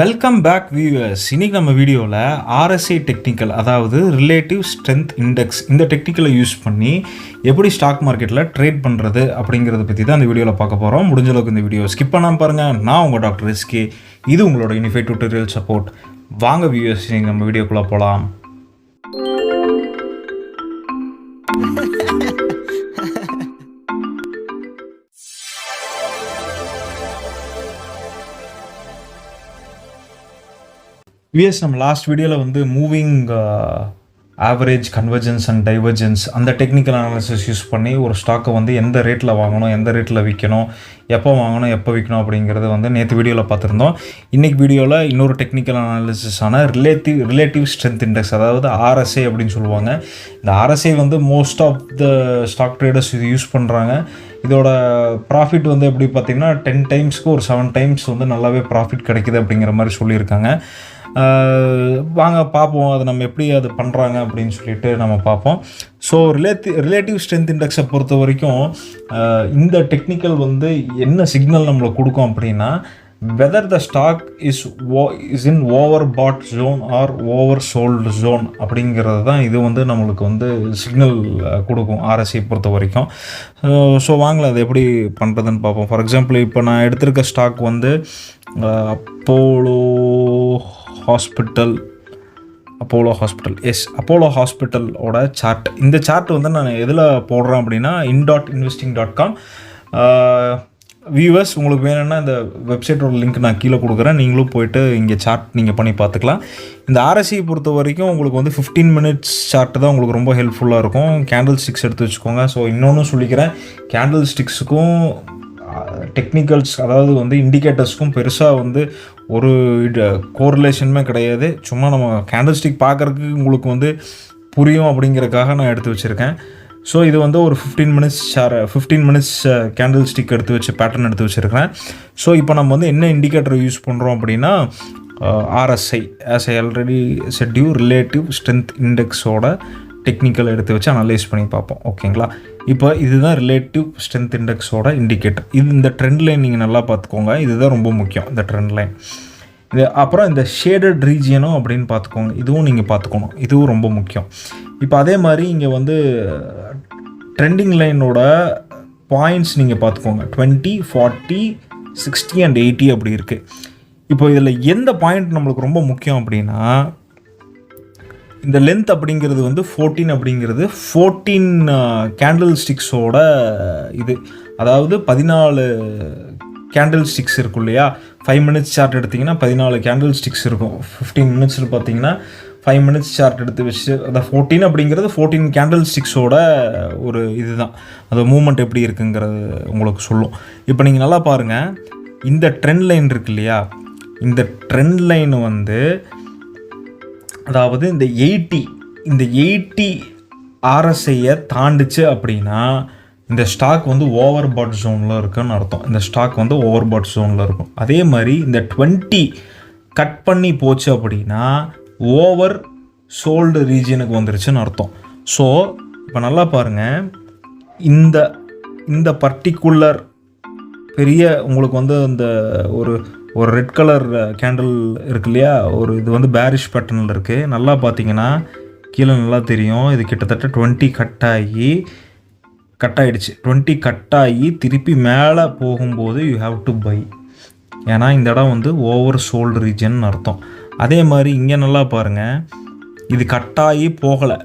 Welcome back viewers. இன்றைக்கி நம்ம வீடியோவில் RSI டெக்னிக்கல், அதாவது ரிலேட்டிவ் ஸ்ட்ரென்த் இண்டெக்ஸ், இந்த டெக்னிக்கலை யூஸ் பண்ணி எப்படி ஸ்டாக் மார்க்கெட்டில் ட்ரேட் பண்ணுறது அப்படிங்கிறத பற்றி தான் இந்த வீடியோவில் பார்க்க போகிறோம். முடிஞ்ச அளவுக்கு இந்த வீடியோ ஸ்கிப் பண்ணாமல் பாருங்கள். நான் உங்கள் டாக்டர் SK. இது உங்களோட யூனிஃபைட் டியூட்டோரியல் சப்போர்ட். வாங்க வியூவர்ஸ், நீங்கள் நம்ம வீடியோக்குள்ளே போகலாம். விஎஸ், நம்ம லாஸ்ட் வீடியோவில் வந்து moving average, convergence and divergence, அந்த டெக்னிக்கல் அனாலிசிஸ் யூஸ் பண்ணி ஒரு ஸ்டாக்கை வந்து எந்த ரேட்டில் வாங்கணும், எந்த ரேட்டில் விற்கணும், எப்போ வாங்கணும், எப்போ விற்கணும் அப்படிங்கிறது வந்து நேற்று வீடியோவில் பார்த்துருந்தோம். இன்றைக்கி வீடியோவில் இன்னொரு டெக்னிக்கல் அனாலிசிஸான ரிலேட்டிவ் ஸ்ட்ரென்த் இண்டெக்ஸ், அதாவது RSI அப்படின்னு சொல்லுவாங்க. இந்த RSI வந்து most of the stock traders இது யூஸ் பண்ணுறாங்க. இதோட ப்ராஃபிட் வந்து எப்படி பார்த்திங்கன்னா 10 டைம்ஸ்க்கு ஒரு 7 டைம்ஸ் வந்து நல்லாவே ப்ராஃபிட் கிடைக்குது அப்படிங்கிற மாதிரி சொல்லியிருக்காங்க. வாங்க பார்ப்போம் அது நம்ம எப்படி அது பண்ணுறாங்க அப்படின்னு சொல்லிட்டு நம்ம பார்ப்போம். ஸோ ரிலேட்டிவ் ஸ்ட்ரென்த் இண்டெக்ஸை பொறுத்த வரைக்கும் இந்த டெக்னிக்கல் வந்து என்ன சிக்னல் நம்மளுக்கு கொடுக்கும் அப்படின்னா, whether the stock is in overbought zone or oversold zone அப்படிங்கிறது தான் இது வந்து நம்மளுக்கு வந்து சிக்னல் கொடுக்கும் RSI பொறுத்த வரைக்கும். ஸோ வாங்கலாம் அது எப்படி பண்ணுறதுன்னு பார்ப்போம். ஃபார் எக்ஸாம்பிள், இப்போ நான் எடுத்திருக்க ஸ்டாக் வந்து அப்போலோ ஹாஸ்பிட்டலோட சார்ட். இந்த சார்ட் வந்து நான் எதில் போடுறேன் அப்படின்னா in.investing.com. வியூவர்ஸ், உங்களுக்கு வேணும்னா இந்த வெப்சைட்டோட லிங்க் நான் கீழே கொடுக்குறேன். நீங்களும் போய்ட்டு இங்கே சார்ட் நீங்கள் பண்ணி பார்த்துக்கலாம். இந்த RSI பொறுத்த வரைக்கும் உங்களுக்கு வந்து 15 மினிட்ஸ் சார்ட் தான் உங்களுக்கு ரொம்ப ஹெல்ப்ஃபுல்லாக இருக்கும். கேண்டில் ஸ்டிக்ஸ் எடுத்து வச்சுக்கோங்க. ஸோ இன்னொன்று சொல்லிக்கிறேன், கேண்டில் ஸ்டிக்ஸுக்கும் டெக்னிக்கல்ஸ், அதாவது வந்து இண்டிகேட்டர்ஸ்க்கும் பெருசாக வந்து ஒரு கோரிலேஷனுமே கிடையாது. சும்மா நம்ம கேண்டில் ஸ்டிக் பார்க்குறதுக்கு உங்களுக்கு வந்து புரியும் அப்படிங்கிறதுக்காக நான் எடுத்து வச்சுருக்கேன். ஸோ இது வந்து ஒரு 15 மினிட்ஸ் கேண்டில் ஸ்டிக் எடுத்து வச்சு பேட்டர்ன் எடுத்து வச்சுருக்கிறேன். ஸோ இப்போ நம்ம வந்து என்ன இண்டிகேட்டர் யூஸ் பண்ணுறோம் அப்படின்னா RSI, as I already said you, relative strength இண்டெக்ஸோட டெக்னிக்கல் எடுத்து வச்சு அனலைஸ் பண்ணி பார்ப்போம். ஓகேங்களா? இப்போ இதுதான் ரிலேட்டிவ் ஸ்ட்ரென்த் இண்டெக்ஸோட இண்டிகேட்டர். இந்த ட்ரெண்ட் லைன் நீங்கள் நல்லா பார்த்துக்கோங்க. இதுதான் ரொம்ப முக்கியம், இந்த ட்ரெண்ட் லைன். இது அப்புறம் இந்த ஷேடட் ரீஜியனும் அப்படின்னு பார்த்துக்கோங்க, இதுவும் நீங்கள் பார்த்துக்கணும், இதுவும் ரொம்ப முக்கியம். இப்போ அதே மாதிரி இங்கே வந்து ட்ரெண்டிங் லைனோட பாயிண்ட்ஸ் நீங்கள் பார்த்துக்கோங்க. 20, 40, 60 and 80 அப்படி இருக்குது. இப்போ இதில் எந்த பாயிண்ட் நம்மளுக்கு ரொம்ப முக்கியம் அப்படின்னா, இந்த லென்த் அப்படிங்கிறது வந்து 14 அப்படிங்கிறது 14 கேண்டில் ஸ்டிக்ஸோட இது, அதாவது 14 கேண்டில் ஸ்டிக்ஸ் இருக்கும் இல்லையா. 5 மினிட்ஸ் சார்ட் எடுத்திங்கன்னா 14 கேண்டில் ஸ்டிக்ஸ் இருக்கும். 15 மினிட்ஸில் பார்த்தீங்கன்னா 5 மினிட்ஸ் சார்ட் எடுத்து வச்சு, அந்த 14 அப்படிங்கிறது 14 கேண்டில் ஸ்டிக்ஸோட ஒரு இது தான், அந்த மூமெண்ட் எப்படி இருக்குங்கிறது உங்களுக்கு சொல்லும். இப்போ நீங்கள் நல்லா பாருங்கள், இந்த ட்ரெண்ட் லைன் இருக்கு இல்லையா, இந்த ட்ரெண்ட் லைன் வந்து அதாவது இந்த 80 RSIயை தாண்டிச்சு அப்படின்னா இந்த ஸ்டாக் வந்து ஓவர் பாட் ஜோனில் இருக்குன்னு அர்த்தம். இந்த ஸ்டாக் வந்து ஓவர் பாட் ஜோனில் இருக்கும். அதே மாதிரி இந்த 20 கட் பண்ணி போச்சு அப்படின்னா ஓவர் சோல்டு ரீஜியனுக்கு வந்துருச்சுன்னு அர்த்தம். ஸோ இப்போ நல்லா பாருங்கள், இந்த பர்டிகுலர் பெரிய உங்களுக்கு வந்து இந்த ஒரு ரெட் கலர் கேண்டில் இருக்கு இல்லையா, ஒரு இது வந்து பேரிஷ் பேட்டர்னில் இருக்குது. நல்லா பார்த்தீங்கன்னா கீழே நல்லா தெரியும், இது கிட்டத்தட்ட 20 கட் ஆகிடுச்சு. 20 கட் ஆகி திருப்பி மேலே போகும்போது யூ ஹாவ் டு பை, ஏன்னா இந்த இடம் வந்து ஓவர் சோல்டு ரீஜன் அர்த்தம். அதே மாதிரி இங்கே நல்லா பாருங்கள், இது கட்டாகி போகலை,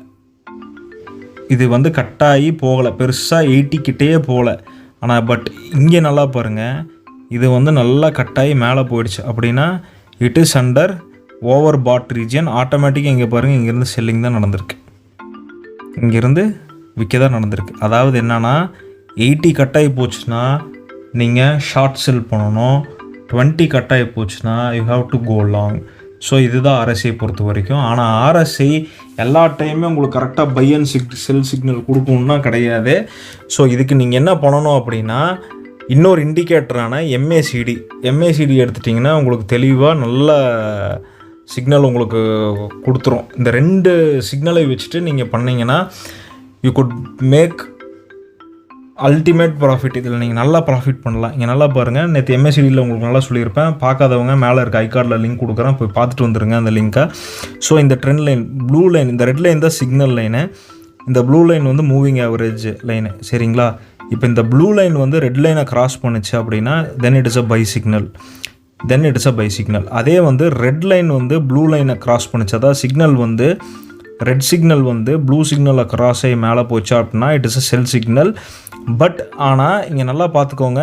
இது வந்து கட்டாகி போகலை, பெருசாக 80 கிட்டேயே போகலை. ஆனால் பட் இங்கே நல்லா பாருங்கள், இது வந்து நல்லா கட்டாகி மேலே போயிடுச்சு அப்படின்னா it is under over pot region. ஆட்டோமேட்டிக்காக இங்கே பாருங்கள், இங்கேருந்து செல்லிங் தான் நடந்திருக்கு, இங்கேருந்து விற்க தான் நடந்திருக்கு. அதாவது என்னென்னா 80 கட்டாகி போச்சுன்னா நீங்கள் ஷார்ட் செல் பண்ணணும், 20 கட்டாகி போச்சுன்னா you have to go long. So இதுதான் RSI பொறுத்த வரைக்கும். ஆனால் RSI எல்லா டைமே உங்களுக்கு கரெக்டாக பை அண்ட் செல் சிக்னல் கொடுக்கணுன்னா கிடையாது. ஸோ இதுக்கு நீங்கள் என்ன பண்ணணும் அப்படின்னா, இன்னொரு இண்டிகேட்டரான MACD எடுத்துட்டிங்கன்னா உங்களுக்கு தெளிவாக நல்ல சிக்னல் உங்களுக்கு கொடுத்துரும். இந்த 2 சிக்னலை வச்சுட்டு நீங்கள் பண்ணிங்கன்னா you could make ultimate profit. இதில் நீங்கள் நல்லா ப்ராஃபிட் பண்ணலாம். இங்கே நல்லா பாருங்கள், நேற்று எம்எஸ்சிடியில் உங்களுக்கு நல்லா சொல்லியிருப்பேன். பார்க்காதவங்க மேலே இருக்க ஐகார்டில் லிங்க் கொடுக்குறேன், போய் பார்த்துட்டு வந்துடுங்க அந்த லிங்க்கை. ஸோ இந்த ட்ரெண்ட் லைன், ப்ளூ லைன், இந்த ரெட் லைன் தான் சிக்னல் லைனு, இந்த ப்ளூ லைன் வந்து மூவிங் ஆவரேஜ் லைனு. சரிங்களா? இப்போ இந்த ப்ளூ லைன் வந்து ரெட் லைனை கிராஸ் பண்ணுச்சு அப்படின்னா then it is a by signal. அதே வந்து ரெட் லைன் வந்து ப்ளூ லைனை கிராஸ் பண்ணுச்சு, அதாவது சிக்னல் வந்து ரெட் சிக்னல் வந்து ப்ளூ சிக்னலை கிராஸ் ஆகி மேலே போச்சு அப்படின்னா it is a sell signal. But ஆனால் இங்கே நல்லா பார்த்துக்கோங்க,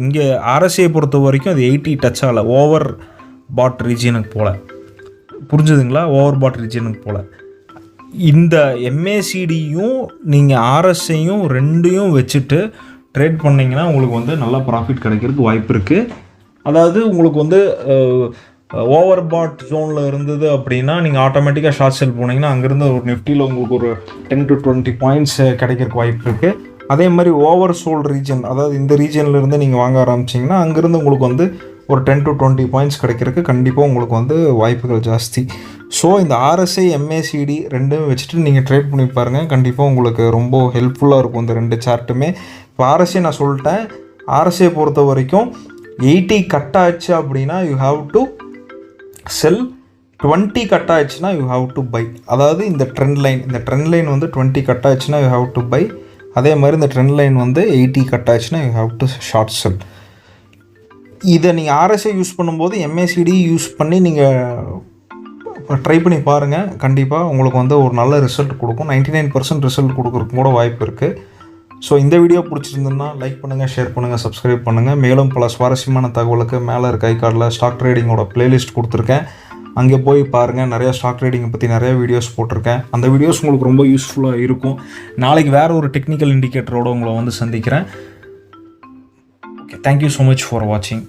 இங்கே RSI பொறுத்த வரைக்கும் அது 80 டச் ஆகலை, ஓவர் பாட் ரீஜியனுக்கு போல். புரிஞ்சுதுங்களா? ஓவர் பாட் ரீஜியனுக்கு போல். இந்த MACDயும் நீங்கள் RSIயும் ரெண்டையும் வச்சுட்டு ட்ரேட் பண்ணிங்கன்னா உங்களுக்கு வந்து நல்லா ப்ராஃபிட் கிடைக்கிறதுக்கு வாய்ப்பு இருக்குது. அதாவது உங்களுக்கு வந்து ஓவர் பாட் ஜோனில் இருந்தது அப்படின்னா நீங்கள் ஆட்டோமேட்டிக்காக ஷார்ட் செல் போனீங்கன்னா அங்கேருந்து ஒரு நிஃப்டியில் உங்களுக்கு ஒரு 10 to 20 பாயிண்ட்ஸ் கிடைக்கிறதுக்கு வாய்ப்பு இருக்குது. அதே மாதிரி ஓவர் சோல்ட் ரீஜன், அதாவது இந்த ரீஜன்லேருந்து நீங்கள் வாங்க ஆரம்பிச்சிங்கன்னா அங்கேருந்து உங்களுக்கு வந்து ஒரு 10 to 20 பாயிண்ட்ஸ் கிடைக்கிறதுக்கு கண்டிப்பாக உங்களுக்கு வந்து வாய்ப்புகள் ஜாஸ்தி. ஸோ இந்த RSI MACD ரெண்டும் வச்சுட்டு நீங்கள் ட்ரேட் பண்ணி பாருங்கள், கண்டிப்பாக உங்களுக்கு ரொம்ப ஹெல்ப்ஃபுல்லாக இருக்கும் இந்த ரெண்டு சார்ட்டுமே. இப்போ RSI நான் சொல்லிட்டேன், RSI பொறுத்த வரைக்கும் 80 கட் ஆச்சு அப்படின்னா you have to sell, 20 cut ஆயிடுச்சுன்னா யூ ஹாவ் டு பை. அதாவது இந்த ட்ரெண்ட் லைன் வந்து 20 கட் ஆயிடுச்சுன்னா யூ ஹாவ் டு பை. அதே மாதிரி இந்த ட்ரெண்ட் லைன் வந்து 80 கட் ஆயிடுச்சுன்னா யூ ஹாவ் டு ஷார்ட் செல். இதை நீங்கள் RSI யூஸ் பண்ணும்போது MACD யூஸ் பண்ணி நீங்கள் ட்ரை பண்ணி பாருங்கள், கண்டிப்பாக உங்களுக்கு வந்து ஒரு நல்ல ரிசல்ட் கொடுக்கும். 99% ரிசல்ட் கொடுக்குறதுக்கு கூட வாய்ப்பு இருக்குது. ஸோ இந்த வீடியோ பிடிச்சிருந்ததுன்னா லைக் பண்ணுங்கள், ஷேர் பண்ணுங்கள், சப்ஸ்கிரைப் பண்ணுங்கள். மேலும் பல சுவாரஸ்யமான தகவலுக்கு மேலே இருக்க ஐகார்டில் ஸ்டாக் ட்ரேடிங்கோட பிளேலிஸ்ட் கொடுத்துருக்கேன், அங்கே போய் பாருங்கள். நிறையா ஸ்டாக் ட்ரேடிங்கை பற்றி நிறையா வீடியோஸ் போட்டிருக்கேன். அந்த வீடியோஸ் உங்களுக்கு ரொம்ப யூஸ்ஃபுல்லாக இருக்கும். நாளைக்கு வேறு ஒரு டெக்னிக்கல் இண்டிகேட்டரோடு உங்களை வந்து சந்திக்கிறேன். Okay, thank you so much for வாட்சிங்.